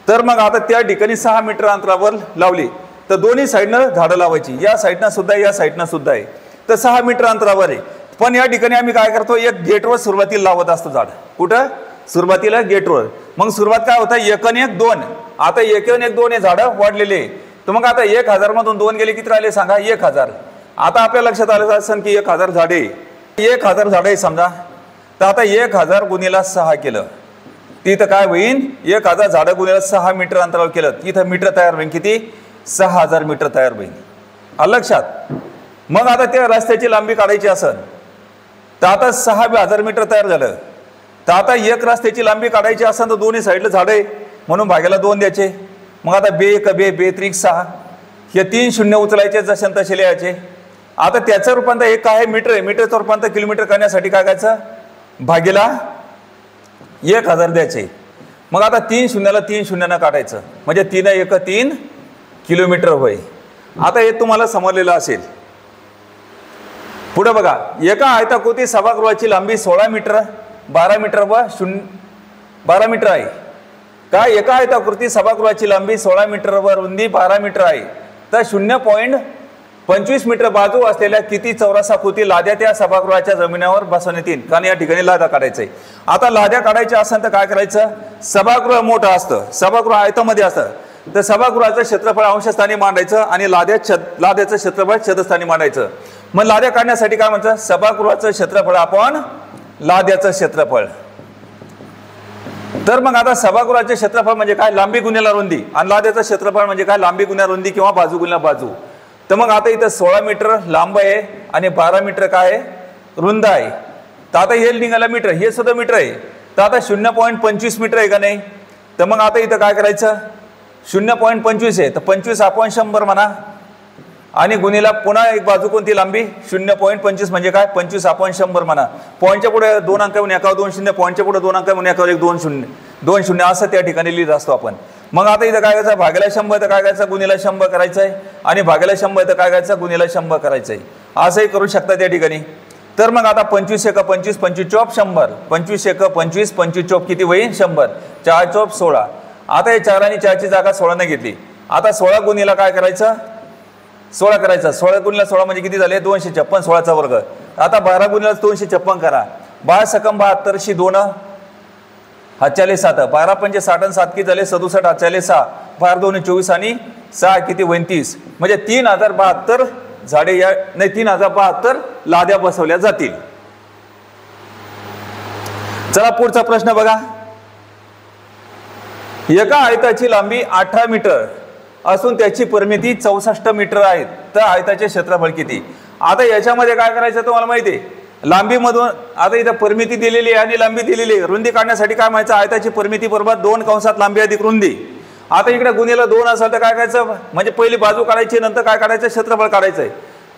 तर मग आता त्या ठिकाणी 6 मीटर अंतरावर लावली तर दोन्ही साईडनं झाडं लावायची, या साईडनं सुद्धा या साईडनं सुद्धा आहे, तर 6 मीटर अंतरावर आहे. पण या ठिकाणी आम्ही काय करतो, एक गेटवर सुरुवातीला लावत असतो झाड. कुठं? सुरुवातीला गेटवर. मग सुरुवात काय होतं, 1 आणि 1 2. आता 1 आणि 1 2 हे झाडं वाढलेले, तर मग आता 1000 मधून 2 गेले किती राहिले सांगा, 1000. आता आपल्या लक्षात आलं असेल की 1000 झाडे, 1000 झाडे समजा, तर आता 1000 गुणिले 6 केलं, तिथं काय होईल, 1000 झाडं गुणिले 6 मीटर अंतरावर केलं, इथं मीटर तयार होईल किती, 6000 मीटर तयार होईल. लक्षात. मग आता त्या रस्त्याची लांबी काढायची असेल तर आता 6000 मीटर तयार झालं, तर आता एक रस्त्याची लांबी काढायची असेल तर दोन्ही साईडला झाडं आहे म्हणून भाग्याला 2 द्यायचे. मग आता बे 1 बे बे त्रिक 6, हे 3 शून्य उचलायचे, जसे तसे लिहायचे. आता त्याचं रूपांतर एक काय मीटर आहे, मीटरचं रूपांतर किलोमीटर करण्यासाठी काय करायचं, भागीला 1000 द्यायचे. मग आता 3 शून्याला 3 शून्यानं काढायचं, म्हणजे 3 1 3 किलोमीटर होय. आता हे तुम्हाला समजलेलं असेल. पुढे बघा, एका आयताकृती सभागृहाची लांबी 16 मीटर 12 मीटर व 12 मीटर आहे. का एका आयताकृती सभागृहाची लांबी 16 मीटर व रुंदी 12 मीटर आहे, तर 0.25 मीटर बाजू असलेल्या किती चौरसाकृती लाद्या त्या सभागृहाच्या जमिनीवर बसवण्यात येईल. कारण या ठिकाणी लाद्या काढायचंय. आता लाद्या काढायच्या असेल तर काय करायचं, सभागृह मोठं असतं, सभागृह आयतामध्ये असतं, तर सभागृहाचं क्षेत्रफळ अंशस्थानी मांडायचं आणि लाद्याचं क्षेत्रफळ छेदस्थानी मांडायचं. मग लाद्या काढण्यासाठी काय म्हणतात, सभागृहाचं क्षेत्रफळ आपण लाद्याचं क्षेत्रफळ. तर मग आता सभागृहाचे क्षेत्रफळ म्हणजे काय, लांबी गुणिले रुंदी, आणि लाद्याचं क्षेत्रफळ म्हणजे काय, लांबी गुणिले रुंदी किंवा बाजू गुणिले बाजू. तर मग आता इथं 16 मीटर लांब आहे आणि 12 मीटर काय आहे, रुंद आहे. तर आता हे निघाला मीटर, हे सुद्धा मीटर आहे, तर आता 0.25 मीटर आहे का नाही. तर मग आता इथं काय करायचं, 0.25 आहे तर 25 आपण 100 म्हणा, आणि गुणिला पुन्हा एक बाजू कोणती लांबी 0.25 म्हणजे काय, 25 आपण 100 म्हणा. पॉईंटच्या पुढे 2 अंक म्हणून एकावर 2 शून्य, पॉईंटच्या पुढे 2 अंक म्हणून एकावर 1 2 शून्य 2 शून्य असं त्या ठिकाणी लिहित असतो आपण. मग आता इथं काय करायचं, भागायला 100 तर काय करायचं, गुणिला 100 करायचं आहे, आणि भागायला 100 तर काय करायचं, गुणिला 100 करायचं आहे. असंही करू शकता त्या ठिकाणी. तर मग आता 25 1 25 25 चौक 100, 25 1 25 25 चौक किती होईल 100, 4 चौक 16. आता हे 4 आणि 4ची जागा 16 ने घेतली. आता 16 गुणिला काय करायचं, 16 करायचं, 16 गुणिला 16 म्हणजे किती झाले 256, 16चा वर्ग. आता 12 गुणिला 256 करा, 12 सकम 72 2 हातच्याले 7, 12 पंचे 60 7 किती झाले 67, हातच्याले 6, 12 2 24 आणि 6 किती 29, म्हणजे 3072 झाडे या नाही 3072 लाद्या बसवल्या जातील. चला पुढचा प्रश्न बघा. एका आयताची लांबी 18 मीटर असून त्याची परिमिती 64 मीटर आहे, तर आयताचे क्षेत्रफळ किती. आता याच्यामध्ये काय करायचं तुम्हाला माहिती आहे, लांबीमधून आता इथं परिमिती दिलेली आहे आणि लांबी दिलेली आहे. रुंदी काढण्यासाठी काय म्हणायचं, आयताची परिमिती बरोबर 2 कंसात लांबी अधिक रुंदी. आता इकडे गुणिला 2 असेल तर काय करायचं, म्हणजे पहिली बाजू काढायची, नंतर काय काढायचं, क्षेत्रफळ काढायचंय.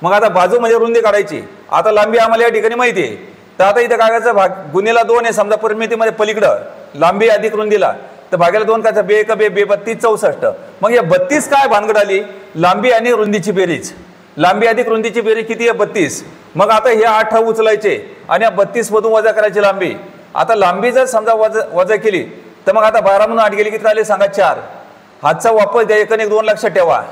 मग आता बाजू म्हणजे रुंदी काढायची. आता लांबी आम्हाला या ठिकाणी माहिती आहे, तर आता इथं काय करायचं, गुणिला 2 आहे समजा परिमितीमध्ये पलीकडं लांबी अधिक रुंदीला, तर भागायला 2 काय, बे 1 बे बे 32 64. मग या 32 काय भानगड आली, लांबी आणि रुंदीची बेरीज, लांबी अधिक रुंदीची बेरीज किती आहे 32. मग आता हे 8 उचलायचे आणि या 32 मधून वजा करायची लांबी. आता लांबी जर समजा वजा केली तर मग आता 12 मधून 8 गेली किती आले सांगा 4. हातचा वापर द्या, 1 आणि 1 2 लक्षात ठेवा.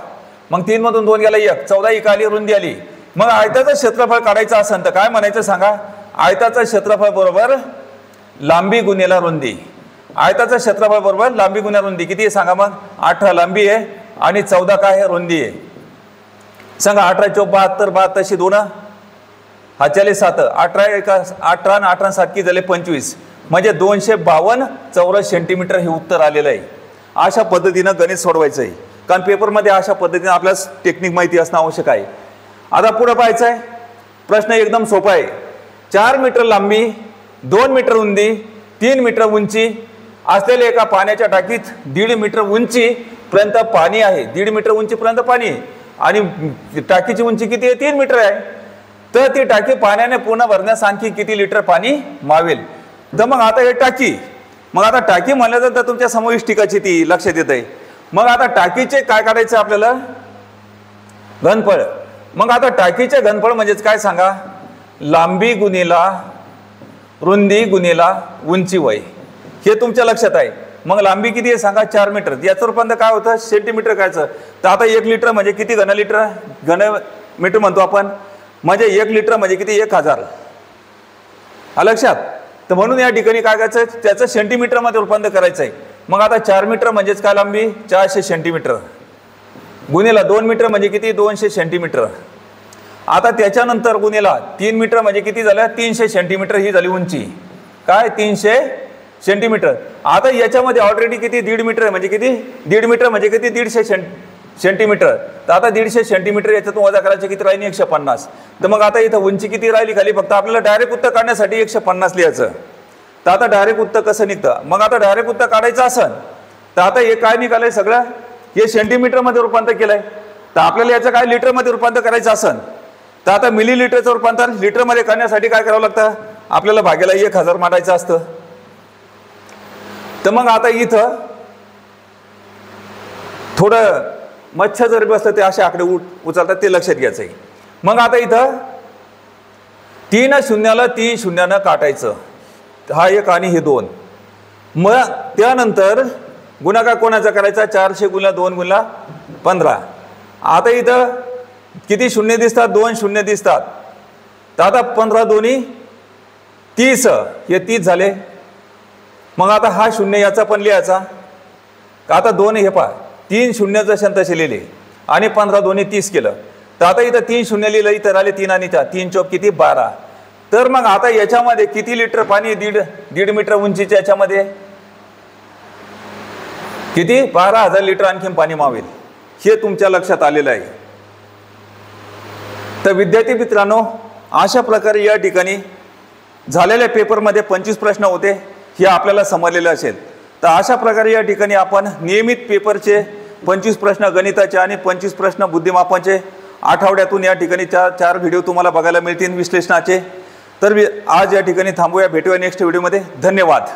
मग 3 मधून 2 गेला 1, 14 1 आली, रुंदी आली. मग आयताचं क्षेत्रफळ काढायचं असेल तर काय म्हणायचं सांगा, आयताचं क्षेत्रफळ बरोबर लांबी गुणिला रुंदी. आयताचं क्षेत्रफळ बरोबर लांबी गुणिला रुंदी किती आहे सांगा. मग 18 लांबी आहे आणि 14 काय आहे रुंदी आहे. सांगा 18 चौक 72, 72 2 हातच्याले 7, 18 1 18 आणि 18 7 किती झाले 25, म्हणजे 252 चौरस सेंटीमीटर हे उत्तर आलेलं आहे. अशा पद्धतीनं गणित सोडवायचं आहे, कारण पेपरमध्ये अशा पद्धतीने आपल्याला टेक्निक माहिती असणं आवश्यक आहे. आता पुढे पाहायचं आहे, प्रश्न एकदम सोपा आहे. 4 मीटर लांबी 2 मीटर रुंदी 3 मीटर उंची असलेल्या एका पाण्याच्या टाकीत 1.5 मीटर उंची पर्यंत पाणी आहे. 1.5 मीटर उंचीपर्यंत पाणी आणि टाकीची उंची किती आहे 3 मीटर आहे. तर ती टाकी पाण्याने पूर्ण भरण्यास आणखी किती लिटर पाणी मावेल. तर मग आता हे टाकी, मग आता टाकी म्हणलं तर तुमच्या समोर इष्टिकाची ती लक्षात येत आहे. मग आता टाकीचे काय काढायचं आपल्याला, घनफळ. मग आता टाकीचे घनफळ म्हणजेच काय सांगा, लांबी गुणिला रुंदी गुणिला उंची वय, हे तुमच्या लक्षात आहे. मग लांबी किती आहे सांगा, 4 मीटर. याचं रूपांतर काय होतं, सेंटीमीटर कायचं. तर आता 1 लिटर म्हणजे किती घन लिटर, घन मीटर म्हणतो आपण, म्हणजे 1 लिटर म्हणजे किती, 1000. लक्षात. तर म्हणून या ठिकाणी काय करायचं, त्याचं सेंटीमीटरमध्ये रूपांतर करायचं आहे. मग आता 4 मीटर म्हणजेच काय लांबी, 400 सेंटीमीटर गुणिला 2 मीटर म्हणजे किती, 200 सेंटीमीटर. आता त्याच्यानंतर गुणिला 3 मीटर म्हणजे किती झालं, 300 सेंटीमीटर ही झाली उंची. काय, 300 सेंटीमीटर. आता याच्यामध्ये ऑलरेडी किती, 1.5 मीटर आहे, म्हणजे किती, 1.5 मीटर म्हणजे किती, 150 सेंटीमीटर. तर आता 150 सेंटीमीटर याच्यातून वजा करायचे किती राहिली, 150. तर मग आता इथं उंची किती राहिली खाली, फक्त आपल्याला डायरेक्ट उत्तर काढण्यासाठी 150 लिहायचं. तर आता डायरेक्ट उत्तर कसं निघतं, मग आता डायरेक्ट उत्तर काढायचं असेल तर आता हे काय निघालंय, सगळं हे सेंटीमीटरमध्ये रूपांतर केलंय. तर आपल्याला याचं काय लिटरमध्ये रूपांतर करायचं असेल तर आता मिलीलिटरचं रूपांतर लिटरमध्ये करण्यासाठी काय करावं लागतं, आपल्याला भाग्याला 1000 मांडायचं असतं. तर मग आता इथं थोडं मच्छर जर बसलं ते असे आकडे उचलतात, ते लक्षात घ्यायचं आहे. मग आता इथं 3 शून्याला 3 शून्यानं काटायचं, हा 1 आणि हे 2. मग त्यानंतर गुणाकार कोणाचा करायचा, 400 गुणिला 2 गुणिला 15. आता इथं किती शून्य दिसतात, 2 शून्य दिसतात. तर आता 15 दोन्ही 30, हे 30 झाले. मग आता हा शून्य याचा पण लिहायचा. आता 2 हे पहा, 3 शून्य जसे तसे लिहिले आणि 15 दोन्ही 30 केलं. तर आता इथं 3 शून्य लिहिलं, इथं आले 3 आणि 4, 3 चौक किती, 12. तर मग आता याच्यामध्ये किती लिटर पाणी, 1.5 मीटर उंचीच्या याच्यामध्ये किती, 12,000 लिटर आणखीन पाणी मावेल, हे तुमच्या लक्षात आलेलं आहे. तर विद्यार्थी मित्रांनो, अशा प्रकारे या ठिकाणी झालेल्या पेपरमध्ये 25 प्रश्न होते, हे आपल्याला समजलेलं असेल. तर अशा प्रकारे या ठिकाणी आपण नियमित पेपरचे 25 प्रश्न गणिताचे आणि 25 प्रश्न बुद्धिमापनाचे आठवड्यातून या ठिकाणी 4 व्हिडिओ तुम्हाला बघायला मिळतील विश्लेषणाचे. तर आज या ठिकाणी थांबूया, भेटूया नेक्स्ट व्हिडिओमध्ये. धन्यवाद.